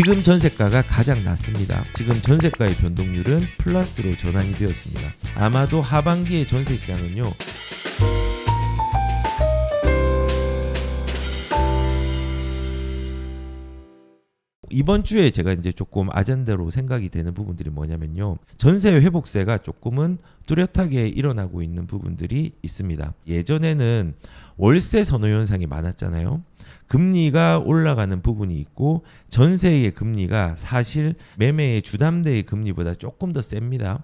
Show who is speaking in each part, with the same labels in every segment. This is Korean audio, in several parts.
Speaker 1: 지금 전세가가 가장 낮습니다. 지금 전세가의 변동률은 플러스로 전환이 되었습니다. 아마도 하반기의 전세 시장은요, 이번 주에 제가 이제 조금 아젠다로 생각이 되는 부분들이 뭐냐면요, 전세 회복세가 조금은 뚜렷하게 일어나고 있는 부분들이 있습니다. 예전에는 월세 선호 현상이 많았잖아요. 금리가 올라가는 부분이 있고 전세의 금리가 사실 매매의 주담대의 금리보다 조금 더 셉니다.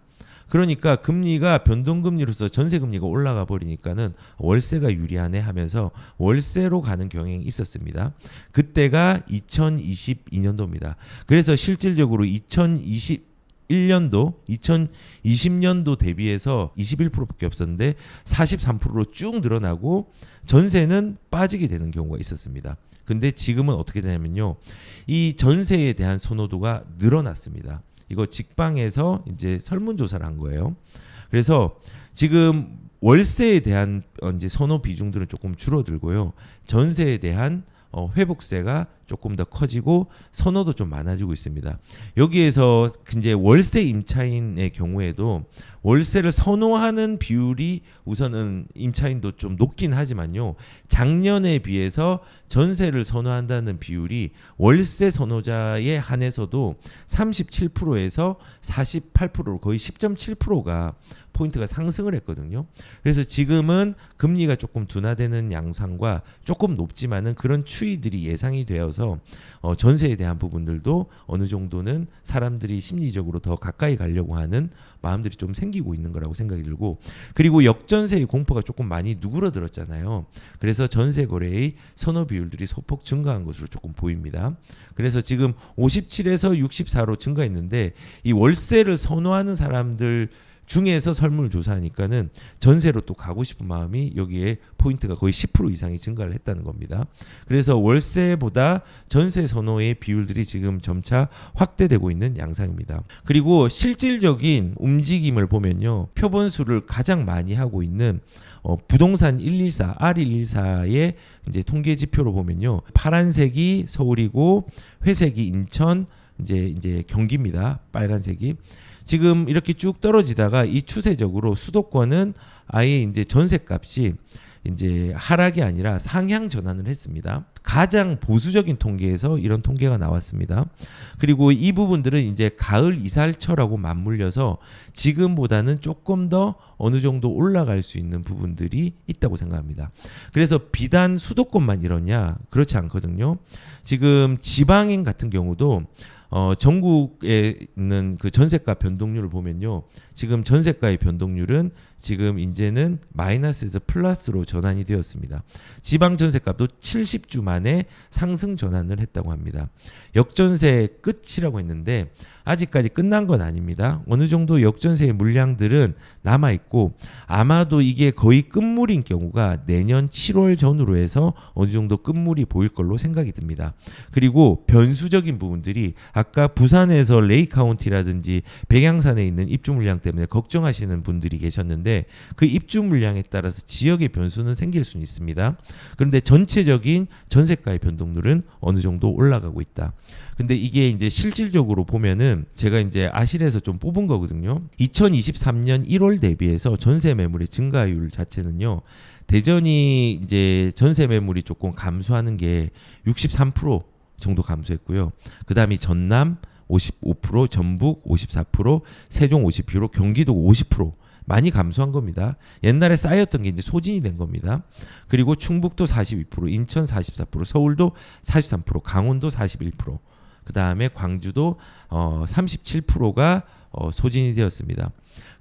Speaker 1: 그러니까 금리가 변동금리로서 전세금리가 올라가 버리니까는 월세가 유리하네 하면서 월세로 가는 경향이 있었습니다. 그때가 2022년도입니다. 그래서 실질적으로 2021년도, 2020년도 대비해서 21%밖에 없었는데 43%로 쭉 늘어나고 전세는 빠지게 되는 경우가 있었습니다. 근데 지금은 어떻게 되냐면요, 이 전세에 대한 선호도가 늘어났습니다. 이거 직방에서 이제 설문조사를 한 거예요. 그래서 지금 월세에 대한 이제 선호 비중들은 조금 줄어들고요, 전세에 대한 회복세가 조금 더 커지고 선호도 좀 많아지고 있습니다. 여기에서 이제 월세 임차인의 경우에도 월세를 선호하는 비율이 우선은 임차인도 좀 높긴 하지만요, 작년에 비해서 전세를 선호한다는 비율이 월세 선호자에 한해서도 37%에서 48%로 거의 10.7%가 포인트가 상승을 했거든요. 그래서 지금은 금리가 조금 둔화되는 양상과 조금 높지만은 그런 추이들이 예상이 되어서 전세에 대한 부분들도 어느 정도는 사람들이 심리적으로 더 가까이 가려고 하는 마음들이 좀 생기고 있는 거라고 생각이 들고, 그리고 역전세의 공포가 조금 많이 누그러들었잖아요. 그래서 전세 거래의 선호 비율들이 소폭 증가한 것으로 조금 보입니다. 그래서 지금 57에서 64로 증가했는데 이 월세를 선호하는 사람들 중에서 설문을 조사하니까는 전세로 또 가고 싶은 마음이 여기에 포인트가 거의 10% 이상이 증가를 했다는 겁니다. 그래서 월세보다 전세 선호의 비율들이 지금 점차 확대되고 있는 양상입니다. 그리고 실질적인 움직임을 보면요, 표본수를 가장 많이 하고 있는 부동산 114, R114의 이제 통계 지표로 보면요, 파란색이 서울이고 회색이 인천, 이제 경기입니다. 빨간색이. 지금 이렇게 쭉 떨어지다가 이 추세적으로 수도권은 아예 이제 전세값이 이제 하락이 아니라 상향 전환을 했습니다. 가장 보수적인 통계에서 이런 통계가 나왔습니다. 그리고 이 부분들은 이제 가을 이살철하고 맞물려서 지금보다는 조금 더 어느 정도 올라갈 수 있는 부분들이 있다고 생각합니다. 그래서 비단 수도권만 이러냐? 그렇지 않거든요. 지금 지방인 같은 경우도 전국에 있는 그 전세가 변동률을 보면요, 지금 전세가의 변동률은 지금 이제는 마이너스에서 플러스로 전환이 되었습니다. 지방 전세값도 70주 만에 상승 전환을 했다고 합니다. 역전세 끝이라고 했는데 아직까지 끝난 건 아닙니다. 어느 정도 역전세의 물량들은 남아있고 아마도 이게 거의 끝물인 경우가 내년 7월 전후로 해서 어느 정도 끝물이 보일 걸로 생각이 듭니다. 그리고 변수적인 부분들이 아까 부산에서 레이카운티라든지 백양산에 있는 입주 물량 때문에 걱정하시는 분들이 계셨는데 그 입주 물량에 따라서 지역의 변수는 생길 수는 있습니다. 그런데 전체적인 전세가의 변동률은 어느 정도 올라가고 있다. 근데 이게 이제 실질적으로 보면은 제가 이제 아실에서 좀 뽑은 거거든요. 2023년 1월 대비해서 전세 매물의 증가율 자체는요, 대전이 이제 전세 매물이 조금 감소하는 게 63% 정도 감소했고요. 그다음이 전남 55%, 전북 54%, 세종 50%, 경기도 50% 많이 감소한 겁니다. 옛날에 쌓였던 게 이제 소진이 된 겁니다. 그리고 충북도 42%, 인천 44%, 서울도 43%, 강원도 41%, 그 다음에 광주도 37%가 소진이 되었습니다.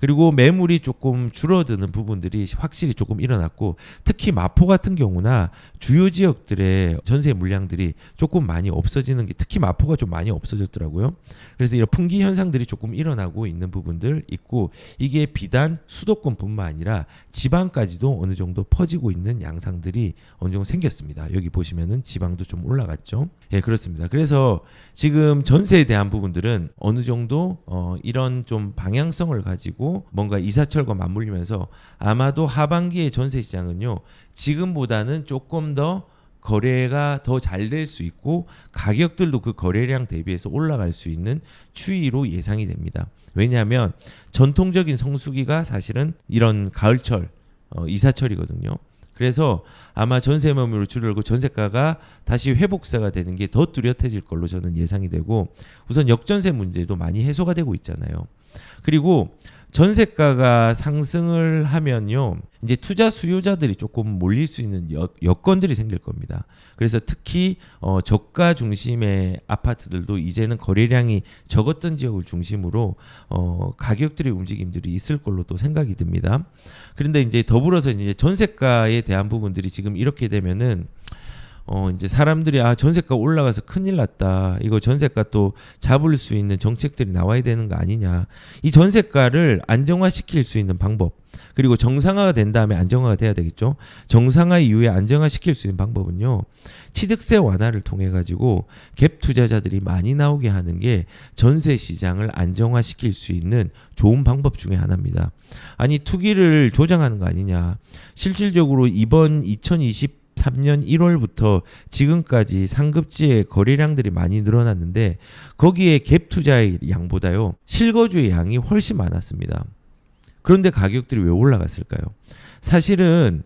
Speaker 1: 그리고 매물이 조금 줄어드는 부분들이 확실히 조금 일어났고, 특히 마포 같은 경우나 주요 지역들의 전세 물량들이 조금 많이 없어지는 게, 특히 마포가 좀 많이 없어졌더라고요. 그래서 이런 풍기 현상들이 조금 일어나고 있는 부분들 있고, 이게 비단 수도권뿐만 아니라 지방까지도 어느 정도 퍼지고 있는 양상들이 어느 정도 생겼습니다. 여기 보시면은 지방도 좀 올라갔죠. 예, 그렇습니다. 그래서 지금 전세에 대한 부분들은 어느 정도 이런 좀 방향성을 가지고 뭔가 이사철과 맞물리면서 아마도 하반기의 전세 시장은요, 지금보다는 조금 더 거래가 더 잘 될 수 있고 가격들도 그 거래량 대비해서 올라갈 수 있는 추이로 예상이 됩니다. 왜냐하면 전통적인 성수기가 사실은 이런 가을철 이사철이거든요. 그래서 아마 전세 매물을 줄이고 전세가가 다시 회복세가 되는 게 더 뚜렷해질 걸로 저는 예상이 되고, 우선 역전세 문제도 많이 해소가 되고 있잖아요. 그리고 전세가가 상승을 하면요, 이제 투자 수요자들이 조금 몰릴 수 있는 여건들이 생길 겁니다. 그래서 특히 저가 중심의 아파트들도 이제는 거래량이 적었던 지역을 중심으로 가격들의 움직임들이 있을 걸로 또 생각이 듭니다. 그런데 이제 더불어서 이제 전세가에 대한 부분들이 지금 이렇게 되면은 이제 사람들이 전세가 올라가서 큰일 났다. 이거 전세가 또 잡을 수 있는 정책들이 나와야 되는 거 아니냐. 이 전세가를 안정화시킬 수 있는 방법, 그리고 정상화가 된 다음에 안정화가 돼야 되겠죠. 정상화 이후에 안정화시킬 수 있는 방법은요, 취득세 완화를 통해 가지고 갭 투자자들이 많이 나오게 하는 게 전세 시장을 안정화시킬 수 있는 좋은 방법 중에 하나입니다. 아니, 투기를 조장하는 거 아니냐. 실질적으로 이번 2023년 1월부터 지금까지 상급지의 거래량들이 많이 늘어났는데 거기에 갭 투자의 양보다요, 실거주의 양이 훨씬 많았습니다. 그런데 가격들이 왜 올라갔을까요? 사실은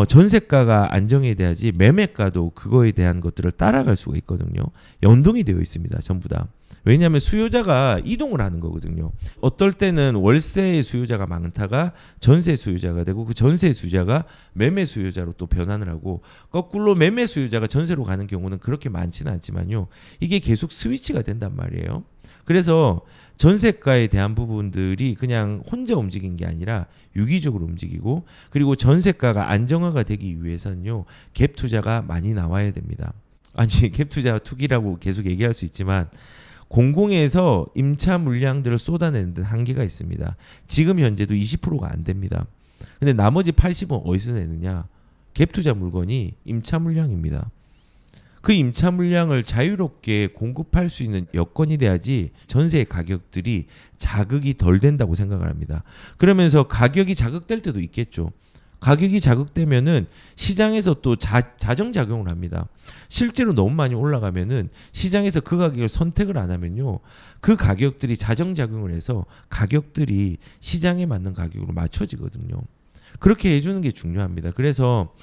Speaker 1: 전세가가 안정이 돼야지 매매가도 그거에 대한 것들을 따라갈 수가 있거든요. 연동이 되어 있습니다. 전부 다. 왜냐하면 수요자가 이동을 하는 거거든요. 어떨 때는 월세 수요자가 많다가 전세 수요자가 되고, 그 전세 수요자가 매매 수요자로 또 변환을 하고, 거꾸로 매매 수요자가 전세로 가는 경우는 그렇게 많지는 않지만요, 이게 계속 스위치가 된단 말이에요. 그래서 전세가에 대한 부분들이 그냥 혼자 움직인 게 아니라 유기적으로 움직이고, 그리고 전세가가 안정화가 되기 위해서는요, 갭 투자가 많이 나와야 됩니다. 아니, 갭 투자 투기라고 계속 얘기할 수 있지만 공공에서 임차 물량들을 쏟아내는 데 한계가 있습니다. 지금 현재도 20%가 안 됩니다. 근데 나머지 80은 어디서 내느냐? 갭 투자 물건이 임차 물량입니다. 그 임차 물량을 자유롭게 공급할 수 있는 여건이 돼야지 전세 가격들이 자극이 덜 된다고 생각을 합니다. 그러면서 가격이 자극될 때도 있겠죠. 가격이 자극되면은 시장에서 또 자정작용을 합니다. 실제로 너무 많이 올라가면은 시장에서 그 가격을 선택을 안 하면요, 그 가격들이 자정작용을 해서 가격들이 시장에 맞는 가격으로 맞춰지거든요. 그렇게 해주는 게 중요합니다. 그래서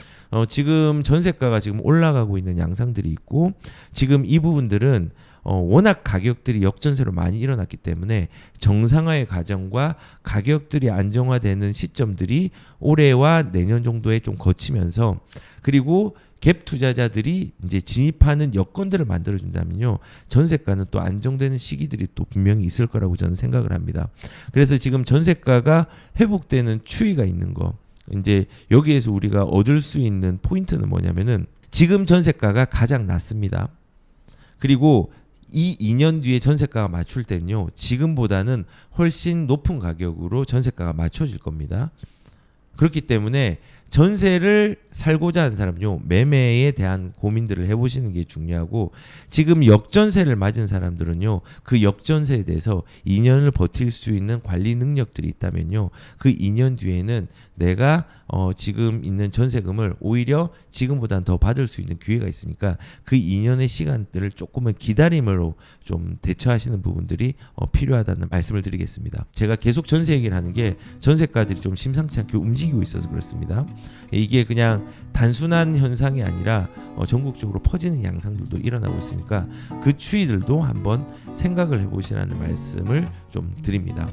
Speaker 1: 지금 전세가가 지금 올라가고 있는 양상들이 있고, 지금 이 부분들은 워낙 가격들이 역전세로 많이 일어났기 때문에 정상화의 과정과 가격들이 안정화되는 시점들이 올해와 내년 정도에 좀 거치면서, 그리고 갭 투자자들이 이제 진입하는 여건들을 만들어준다면요, 전세가는 또 안정되는 시기들이 또 분명히 있을 거라고 저는 생각을 합니다. 그래서 지금 전세가가 회복되는 추이가 있는 거, 이제 여기에서 우리가 얻을 수 있는 포인트는 뭐냐면은 지금 전세가가 가장 낮습니다. 그리고 이 2년 뒤에 전세가가 맞출 때는요, 지금보다는 훨씬 높은 가격으로 전세가가 맞춰질 겁니다. 그렇기 때문에 전세를 살고자 하는 사람요, 매매에 대한 고민들을 해보시는 게 중요하고, 지금 역전세를 맞은 사람들은요, 그 역전세에 대해서 2년을 버틸 수 있는 관리 능력들이 있다면요, 그 2년 뒤에는 내가 지금 있는 전세금을 오히려 지금보다는 더 받을 수 있는 기회가 있으니까 그 2년의 시간들을 조금은 기다림으로 좀 대처하시는 부분들이 필요하다는 말씀을 드리겠습니다. 제가 계속 전세 얘기를 하는 게 전세가들이 좀 심상치 않게 움직이고 있어서 그렇습니다. 이게 그냥 단순한 현상이 아니라 전국적으로 퍼지는 양상들도 일어나고 있으니까 그 추이들도 한번 생각을 해보시라는 말씀을 좀 드립니다.